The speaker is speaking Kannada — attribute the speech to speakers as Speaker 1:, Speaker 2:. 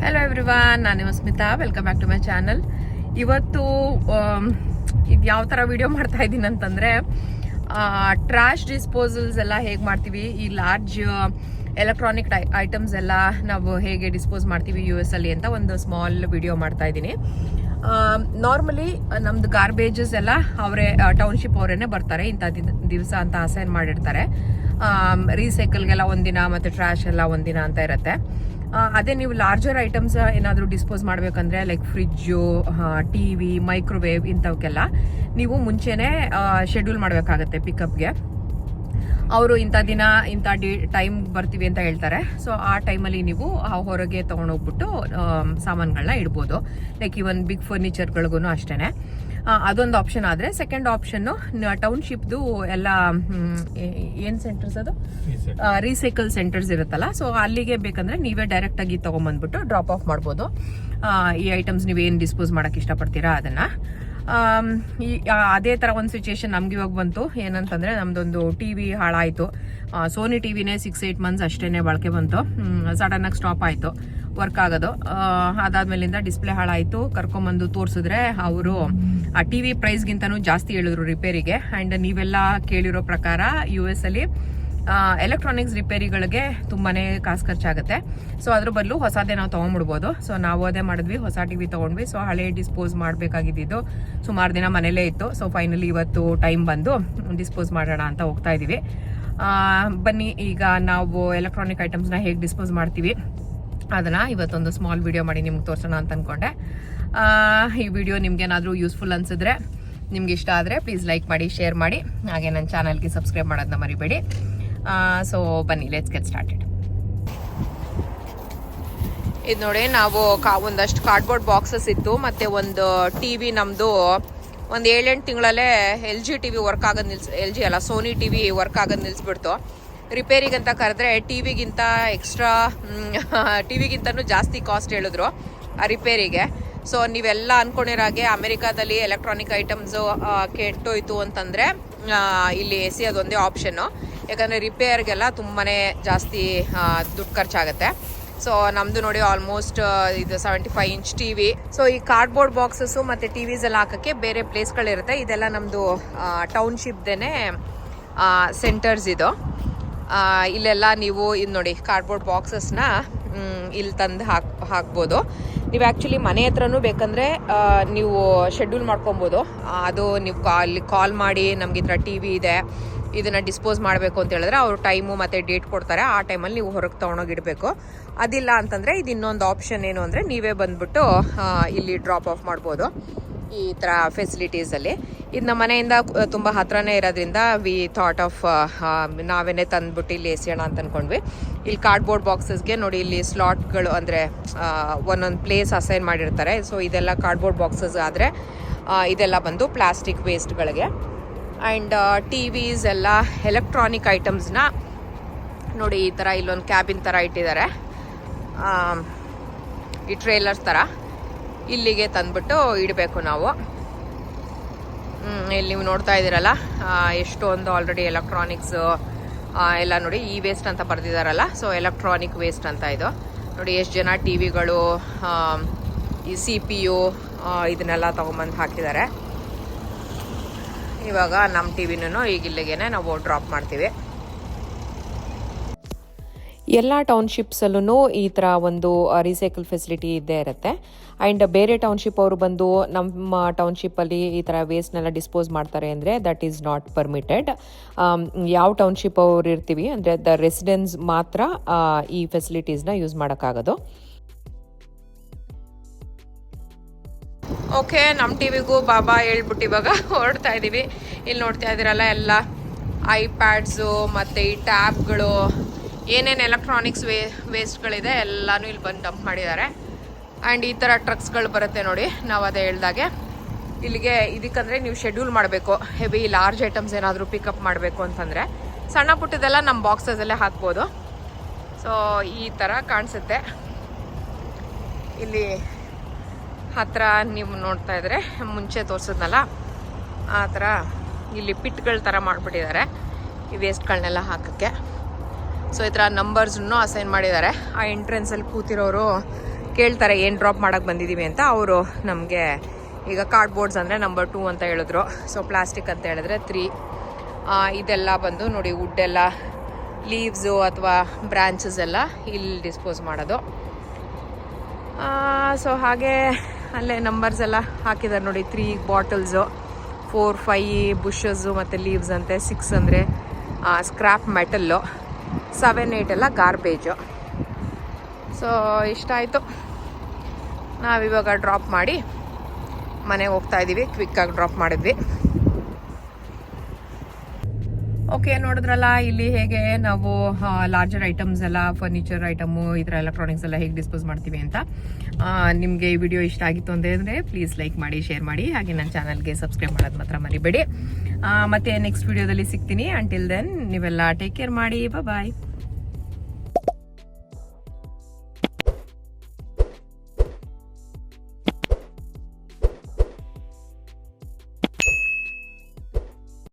Speaker 1: ಹಲೋ ಎವ್ರಿವನ್, ನಾನು ನಿಮ್ಮ Smita. Welcome back to my channel. ಇವತ್ತು ಇದು ಯಾವ ಥರ ವಿಡಿಯೋ ಮಾಡ್ತಾ ಇದ್ದೀನಿ ಅಂತಂದರೆ, ಟ್ರಾಶ್ ಡಿಸ್ಪೋಸಲ್ಸ್ ಎಲ್ಲ ಹೇಗೆ ಮಾಡ್ತೀವಿ, ಈ ಲಾರ್ಜ್ ಎಲೆಕ್ಟ್ರಾನಿಕ್ ಐಟಮ್ಸ್ ಎಲ್ಲ ನಾವು ಹೇಗೆ ಡಿಸ್ಪೋಸ್ ಮಾಡ್ತೀವಿ US ಅಲ್ಲಿ ಅಂತ ಒಂದು ಸ್ಮಾಲ್ ವಿಡಿಯೋ ಮಾಡ್ತಾ ಇದ್ದೀನಿ. ನಾರ್ಮಲಿ ನಮ್ದು ಗಾರ್ಬೇಜಸ್ ಎಲ್ಲ ಅವರೇ ಟೌನ್ಶಿಪ್ ಅವರೇನೆ ಬರ್ತಾರೆ, ಇಂಥ ದಿವಸ ಅಂತ ಅಸೈನ್ ಮಾಡಿರ್ತಾರೆ. ರೀಸೈಕಲ್ಗೆಲ್ಲ ಒಂದಿನ ಮತ್ತು ಟ್ರಾಶ್ ಎಲ್ಲ ಒಂದಿನ ಅಂತ ಇರುತ್ತೆ. ಅದೇ ನೀವು ಲಾರ್ಜರ್ ಐಟಮ್ಸ್ ಏನಾದರೂ ಡಿಸ್ಪೋಸ್ ಮಾಡಬೇಕಂದ್ರೆ ಲೈಕ್ ಫ್ರಿಜ್ಜು, TV, ಮೈಕ್ರೋವೇವ್ ಇಂಥವಕ್ಕೆಲ್ಲ ನೀವು ಮುಂಚೆನೇ ಶೆಡ್ಯೂಲ್ ಮಾಡಬೇಕಾಗತ್ತೆ ಪಿಕಪ್ಗೆ. ಅವರು ಇಂಥ ದಿನ ಇಂಥ ಟೈಮ್ ಬರ್ತೀವಿ ಅಂತ ಹೇಳ್ತಾರೆ. ಸೊ ಆ ಟೈಮಲ್ಲಿ ನೀವು ಹೊರಗೆ ತೊಗೊಂಡೋಗ್ಬಿಟ್ಟು ಸಾಮಾನುಗಳನ್ನ ಇಡ್ಬೋದು. ಲೈಕ್ ಇವನ್ ಬಿಗ್ ಫರ್ನಿಚರ್ಗಳಿಗೂ ಅಷ್ಟೇ. ಅದೊಂದು ಆಪ್ಷನ್. ಆದರೆ ಸೆಕೆಂಡ್ ಆಪ್ಷನ್ನು ಟೌನ್ಶಿಪ್ದು ಎಲ್ಲ ಏನು ಸೆಂಟರ್ಸ್, ಅದು ರೀಸೈಕಲ್ ಸೆಂಟರ್ಸ್ ಇರುತ್ತಲ್ಲ, ಸೊ ಅಲ್ಲಿಗೆ ಬೇಕಂದ್ರೆ ನೀವೇ ಡೈರೆಕ್ಟಾಗಿ ತೊಗೊಂಬಂದ್ಬಿಟ್ಟು ಡ್ರಾಪ್ ಆಫ್ ಮಾಡ್ಬೋದು. ಈ ಐಟಮ್ಸ್ ನೀವೇನು ಡಿಸ್ಪೋಸ್ ಮಾಡೋಕ್ಕೆ ಇಷ್ಟಪಡ್ತೀರಾ ಅದನ್ನು. ಅದೇ ಥರ ಒಂದು ಸಿಚುಯೇಷನ್ ನಮ್ಗೆ ಇವಾಗ ಬಂತು. ಏನಂತಂದರೆ, ನಮ್ಮದೊಂದು TV ಹಾಳಾಯಿತು. ಸೋನಿ TVನೇ 6-8 ಮಂತ್ಸ್ ಅಷ್ಟೇ ಬಳಕೆ ಬಂತು. ಸಡನ್ನಾಗಿ ಸ್ಟಾಪ್ ಆಯಿತು ವರ್ಕ್ ಆಗೋದು. ಅದಾದ್ಮೇಲಿಂದ ಡಿಸ್ಪ್ಲೇ ಹಾಳಾಯಿತು. ಕರ್ಕೊಂಬಂದು ತೋರಿಸಿದ್ರೆ ಅವರು ಆ TV ಪ್ರೈಸ್ಗಿಂತನೂ ಜಾಸ್ತಿ ಹೇಳಿದ್ರು ರಿಪೇರಿಗೆ. ಆ್ಯಂಡ್ ನೀವೆಲ್ಲ ಕೇಳಿರೋ ಪ್ರಕಾರ US ಅಲ್ಲಿ ಎಲೆಕ್ಟ್ರಾನಿಕ್ಸ್ ರಿಪೇರಿಗಳಿಗೆ ತುಂಬಾನೇ ಕಾಸು ಖರ್ಚಾಗುತ್ತೆ. ಸೊ ಅದ್ರ ಬದಲು ಹೊಸದೇ ನಾವು ತೊಗೊಂಡ್ಬಿಡ್ಬೋದು. ಸೊ ನಾವು ಅದೇ ಮಾಡಿದ್ವಿ, ಹೊಸ TV ತೊಗೊಂಡ್ವಿ. ಸೊ ಹಳೆ ಡಿಸ್ಪೋಸ್ ಮಾಡಬೇಕಾಗಿದ್ದು ಸುಮಾರು ದಿನ ಮನೇಲೇ ಇತ್ತು. ಸೊ ಫೈನಲಿ ಇವತ್ತು ಟೈಮ್ ಬಂದು ಡಿಸ್ಪೋಸ್ ಮಾಡೋಣ ಅಂತ ಹೋಗ್ತಾ ಇದ್ದೀವಿ. ಬನ್ನಿ, ಈಗ ನಾವು ಎಲೆಕ್ಟ್ರಾನಿಕ್ ಐಟಮ್ಸ್ನ ಹೇಗೆ ಡಿಸ್ಪೋಸ್ ಮಾಡ್ತೀವಿ ಅದನ್ನು ಇವತ್ತೊಂದು ಸ್ಮಾಲ್ ವಿಡಿಯೋ ಮಾಡಿ ನಿಮ್ಗೆ ತೋರಿಸೋಣ ಅಂತ ಅಂದ್ಕೊಂಡೆ. ಈ ವಿಡಿಯೋ ನಿಮ್ಗೇನಾದರೂ ಯೂಸ್ಫುಲ್ ಅನಿಸಿದ್ರೆ, ನಿಮ್ಗೆ ಇಷ್ಟ ಆದರೆ ಪ್ಲೀಸ್ ಲೈಕ್ ಮಾಡಿ, ಶೇರ್ ಮಾಡಿ, ಹಾಗೆ ನನ್ನ ಚಾನಲ್ಗೆ ಸಬ್ಸ್ಕ್ರೈಬ್ ಮಾಡೋದನ್ನ ಮರಿಬೇಡಿ. ಸೊ ಬನ್ನಿ, ಲೆಟ್ಸ್ ಗೆಟ್ ಸ್ಟಾರ್ಟೆಡ್. ಇದು ನೋಡಿ, ನಾವು ಒಂದಷ್ಟು ಕಾರ್ಡ್ಬೋರ್ಡ್ ಬಾಕ್ಸಸ್ ಇತ್ತು, ಮತ್ತು ಒಂದು TV ನಮ್ಮದು ಒಂದು 7-8 ತಿಂಗಳಲ್ಲೇ LG TV ವರ್ಕ್ ಆಗೋದು LG ಅಲ್ಲ, ಸೋನಿ TV ವರ್ಕ್ ಆಗೋದು ನಿಲ್ಲಿಸ್ಬಿಡ್ತು. ರಿಪೇರಿಗಂತ ಕರೆದ್ರೆ ಟಿವಿಗಿಂತನೂ ಜಾಸ್ತಿ ಕಾಸ್ಟ್ ಹೇಳಿದ್ರು ಆ ರಿಪೇರಿಗೆ. ಸೊ ನೀವೆಲ್ಲ ಅನ್ಕೊಂಡಿರಾಗೆ ಅಮೆರಿಕಾದಲ್ಲಿ ಎಲೆಕ್ಟ್ರಾನಿಕ್ ಐಟಮ್ಸು ಕೆಟ್ಟೋಯ್ತು ಅಂತಂದರೆ ಇಲ್ಲಿ AC ಅದೊಂದೇ ಆಪ್ಷನ್ನು. ಯಾಕಂದರೆ ರಿಪೇರ್ಗೆಲ್ಲ ತುಂಬಾ ಜಾಸ್ತಿ ದುಡ್ಡು ಖರ್ಚಾಗುತ್ತೆ. ಸೊ ನಮ್ಮದು ನೋಡಿ ಆಲ್ಮೋಸ್ಟ್ ಇದು 75 ಇಂಚ್ TV. ಸೊ ಈ ಕಾರ್ಡ್ಬೋರ್ಡ್ ಬಾಕ್ಸಸ್ಸು ಮತ್ತು TVಸ್ ಎಲ್ಲ ಹಾಕೋಕ್ಕೆ ಬೇರೆ ಪ್ಲೇಸ್ಗಳಿರುತ್ತೆ. ಇದೆಲ್ಲ ನಮ್ಮದು ಟೌನ್ಶಿಪ್ದೇನೆ ಸೆಂಟರ್ಸ್ ಇದು. ಇಲ್ಲೆಲ್ಲ ನೀವು ಇದು ನೋಡಿ, ಕಾರ್ಡ್ಬೋರ್ಡ್ ಬಾಕ್ಸಸ್ನ ಇಲ್ಲಿ ತಂದು ಹಾಕ್ಬೋದು. ನೀವು ಆ್ಯಕ್ಚುಲಿ ಮನೆ ಹತ್ರನೂ ಬೇಕಂದರೆ ನೀವು ಶೆಡ್ಯೂಲ್ ಮಾಡ್ಕೊಬೋದು. ಅದು ನೀವು ಅಲ್ಲಿ ಕಾಲ್ ಮಾಡಿ ನಮ್ಗೆ ಈ ಥರ TV ಇದೆ, ಇದನ್ನು ಡಿಸ್ಪೋಸ್ ಮಾಡಬೇಕು ಅಂತ ಹೇಳಿದ್ರೆ ಅವರು ಟೈಮು ಮತ್ತು ಡೇಟ್ ಕೊಡ್ತಾರೆ. ಆ ಟೈಮಲ್ಲಿ ನೀವು ಹೊರಗೆ ತೊಗೊಂಡೋಗಿಡಬೇಕು. ಅದಿಲ್ಲ ಅಂತಂದರೆ ಇದು ಇನ್ನೊಂದು ಆಪ್ಷನ್ ಏನು ಅಂದರೆ, ನೀವೇ ಬಂದುಬಿಟ್ಟು ಇಲ್ಲಿ ಡ್ರಾಪ್ ಆಫ್ ಮಾಡ್ಬೋದು ಈ ಥರ ಫೆಸಿಲಿಟೀಸಲ್ಲಿ. ಇದು ನಮ್ಮ ಮನೆಯಿಂದ ತುಂಬ ಹತ್ರನೇ ಇರೋದ್ರಿಂದ ವಿ ಥಾಟ್ ಆಫ್ ನಾವೇನೇ ತಂದುಬಿಟ್ಟು ಇಲ್ಲಿ ಎಸೆಯೋಣ ಅಂತ ಅಂದ್ಕೊಂಡ್ವಿ. ಇಲ್ಲಿ ಕಾರ್ಡ್ಬೋರ್ಡ್ ಬಾಕ್ಸಸ್ಗೆ ನೋಡಿ, ಇಲ್ಲಿ ಸ್ಲಾಟ್ಗಳು ಅಂದರೆ ಒಂದೊಂದು ಪ್ಲೇಸ್ ಅಸೈನ್ ಮಾಡಿರ್ತಾರೆ. ಸೊ ಇದೆಲ್ಲ ಕಾರ್ಡ್ಬೋರ್ಡ್ ಬಾಕ್ಸಸ್ ಆದರೆ ಇದೆಲ್ಲ ಬಂದು ಪ್ಲಾಸ್ಟಿಕ್ ವೇಸ್ಟ್ಗಳಿಗೆ. ಆ್ಯಂಡ್ TVಸ್ ಎಲ್ಲ ಎಲೆಕ್ಟ್ರಾನಿಕ್ ಐಟಮ್ಸ್ನ ನೋಡಿ ಈ ಥರ ಇಲ್ಲೊಂದು ಕ್ಯಾಬಿನ್ ಥರ ಇಟ್ಟಿದ್ದಾರೆ, ಈ ಟ್ರೇಲರ್ಸ್ ಥರ. ಇಲ್ಲಿಗೆ ತಂದುಬಿಟ್ಟು ಇಡಬೇಕು ನಾವು. ಇಲ್ಲಿ ನೀವು ನೋಡ್ತಾ ಇದ್ದೀರಲ್ಲ, ಎಷ್ಟೊಂದು ಆಲ್ರೆಡಿ ಎಲೆಕ್ಟ್ರಾನಿಕ್ಸ್ ಎಲ್ಲ ನೋಡಿ, ಈ ವೇಸ್ಟ್ ಅಂತ ಬರೆದಿದ್ದಾರಲ್ಲ, ಸೊ ಎಲೆಕ್ಟ್ರಾನಿಕ್ ವೇಸ್ಟ್ ಅಂತ ಇದು. ನೋಡಿ ಎಷ್ಟು ಜನ TVಗಳು, ಈ CPU ಇದನ್ನೆಲ್ಲ ತೊಗೊಂಬಂದು ಹಾಕಿದ್ದಾರೆ. ಇವಾಗ ನಮ್ಮ TVನೂ ಈಗ ಇಲ್ಲಿಗೆ ನಾವು ಡ್ರಾಪ್ ಮಾಡ್ತೀವಿ. ಎಲ್ಲ ಟೌನ್ಶಿಪ್ಸಲ್ಲೂ ಈ ಥರ ಒಂದು ರೀಸೈಕಲ್ ಫೆಸಿಲಿಟಿ ಇದ್ದೇ ಇರುತ್ತೆ. ಆ್ಯಂಡ್ ಬೇರೆ ಟೌನ್ಶಿಪ್ ಅವರು ಬಂದು ನಮ್ಮ ಟೌನ್ಶಿಪ್ಪಲ್ಲಿ ಈ ಥರ ವೇಸ್ಟ್ನೆಲ್ಲ ಡಿಸ್ಪೋಸ್ ಮಾಡ್ತಾರೆ ಅಂದರೆ ದಟ್ ಈಸ್ ನಾಟ್ ಪರ್ಮಿಟೆಡ್. ಯಾವ ಟೌನ್ಶಿಪ್ ಅವ್ರು ಇರ್ತೀವಿ ಅಂದರೆ ದ ರೆಸಿಡೆನ್ಸ್ ಮಾತ್ರ ಈ ಫೆಸಿಲಿಟೀಸ್ನ ಯೂಸ್ ಮಾಡೋಕ್ಕಾಗೋದು. ಓಕೆ, ನಮ್ಮ TVಗೂ ಬಾಬಾ ಹೇಳ್ಬಿಟ್ಟು ಇವಾಗ ಹೊರಡ್ತಾ ಇದ್ದೀವಿ. ಇಲ್ಲಿ ನೋಡ್ತಾ ಇದ್ದೀರಲ್ಲ, ಎಲ್ಲ ಐಪ್ಯಾಡ್ಸು ಮತ್ತು ಈ ಟ್ಯಾಬ್ಗಳು, ಏನೇನು ಎಲೆಕ್ಟ್ರಾನಿಕ್ಸ್ ವೇಸ್ಟ್ಗಳಿದೆ ಎಲ್ಲನೂ ಇಲ್ಲಿ ಬಂದು ಡಂಪ್ ಮಾಡಿದ್ದಾರೆ. ಆ್ಯಂಡ್ ಈ ಥರ ಟ್ರಕ್ಸ್ಗಳು ಬರುತ್ತೆ ನೋಡಿ, ನಾವು ಅದೇ ಹೇಳ್ದಾಗೆ ಇಲ್ಲಿಗೆ. ಇದಕ್ಕಂದರೆ ನೀವು ಶೆಡ್ಯೂಲ್ ಮಾಡಬೇಕು. ಹೆವಿ ಲಾರ್ಜ್ ಐಟಮ್ಸ್ ಏನಾದರೂ ಪಿಕಪ್ ಮಾಡಬೇಕು ಅಂತಂದರೆ ಸಣ್ಣ ಪುಟ್ಟದೆಲ್ಲ ನಮ್ಮ ಬಾಕ್ಸಸಲ್ಲೇ ಹಾಕ್ಬೋದು. ಸೊ ಈ ಥರ ಕಾಣಿಸುತ್ತೆ. ಇಲ್ಲಿ ಹತ್ತಿರ ನೀವು ನೋಡ್ತಾ ಇದ್ರೆ, ಮುಂಚೆ ತೋರಿಸಿದ್ನಲ್ಲ ಆ ಥರ ಇಲ್ಲಿ ಪಿಟ್ಗಳ ಥರ ಮಾಡಿಬಿಟ್ಟಿದ್ದಾರೆ ಈ ವೇಸ್ಟ್ಗಳನ್ನೆಲ್ಲ ಹಾಕೋಕ್ಕೆ. ಸೊ ಈ ಥರ ನಂಬರ್ಸನ್ನು ಅಸೈನ್ ಮಾಡಿದ್ದಾರೆ. ಆ ಎಂಟ್ರೆನ್ಸಲ್ಲಿ ಕೂತಿರೋರು ಕೇಳ್ತಾರೆ ಏನು ಡ್ರಾಪ್ ಮಾಡೋಕ್ಕೆ ಬಂದಿದ್ದೀವಿ ಅಂತ. ಅವರು ನಮಗೆ ಈಗ ಕಾರ್ಡ್ಬೋರ್ಡ್ಸ್ ಅಂದರೆ ನಂಬರ್ 2 ಅಂತ ಹೇಳಿದ್ರು. ಸೊ ಪ್ಲಾಸ್ಟಿಕ್ ಅಂತ ಹೇಳಿದ್ರೆ 3. ಇದೆಲ್ಲ ಬಂದು ನೋಡಿ ವುಡ್ಡೆಲ್ಲ ಲೀವ್ಸು ಅಥವಾ ಬ್ರಾಂಚಸ್ ಎಲ್ಲ ಇಲ್ಲಿ ಡಿಸ್ಪೋಸ್ ಮಾಡೋದು. ಸೊ ಹಾಗೆ ಅಲ್ಲೇ ನಂಬರ್ಸ್ ಎಲ್ಲ ಹಾಕಿದ್ದಾರೆ ನೋಡಿ. 3 ಬಾಟಲ್ಸು, 4, 5 ಬುಷಸ್ಸು ಮತ್ತು ಲೀವ್ಸ್ ಅಂತೆ, 6 ಅಂದರೆ ಸ್ಕ್ರ್ಯಾಪ್ ಮೆಟಲ್ಲು, 7, 8 ಎಲ್ಲ ಗಾರ್ಬೇಜು. ಸೊ ಇಷ್ಟ ಆಯಿತು. ನಾವಿವಾಗ ಡ್ರಾಪ್ ಮಾಡಿ ಮನೆಗೆ ಹೋಗ್ತಾ ಇದ್ದೀವಿ. ಕ್ವಿಕ್ಕಾಗಿ ಡ್ರಾಪ್ ಮಾಡಿದ್ವಿ. ಓಕೆ, ನೋಡಿದ್ರಲ್ಲ ಇಲ್ಲಿ ಹೇಗೆ ನಾವು ಲಾರ್ಜರ್ ಐಟಮ್ಸ್ ಎಲ್ಲ, ಫರ್ನಿಚರ್ ಐಟಮು, ಈ ಥರ ಎಲೆಕ್ಟ್ರಾನಿಕ್ಸ್ ಎಲ್ಲ ಹೇಗೆ ಡಿಸ್ಪೋಸ್ ಮಾಡ್ತೀವಿ ಅಂತ. ನಿಮಗೆ ಈ ವಿಡಿಯೋ ಇಷ್ಟ ಆಗಿತ್ತು ಅಂದರೆ ಪ್ಲೀಸ್ ಲೈಕ್ ಮಾಡಿ, ಶೇರ್ ಮಾಡಿ, ಹಾಗೆ ನನ್ನ ಚಾನಲ್ಗೆ ಸಬ್ಸ್ಕ್ರೈಬ್ ಮಾಡೋದು ಮಾತ್ರ ಮರಿಬೇಡಿ. ಮತ್ತೆ ನೆಕ್ಸ್ಟ್ ವಿಡಿಯೋದಲ್ಲಿ ಸಿಗ್ತೀನಿ. ಅಂಟಿಲ್ ದೆನ್ ನೀವೆಲ್ಲ ಟೇಕ್ ಕೇರ್ ಮಾಡಿ. ಬಾಯ್.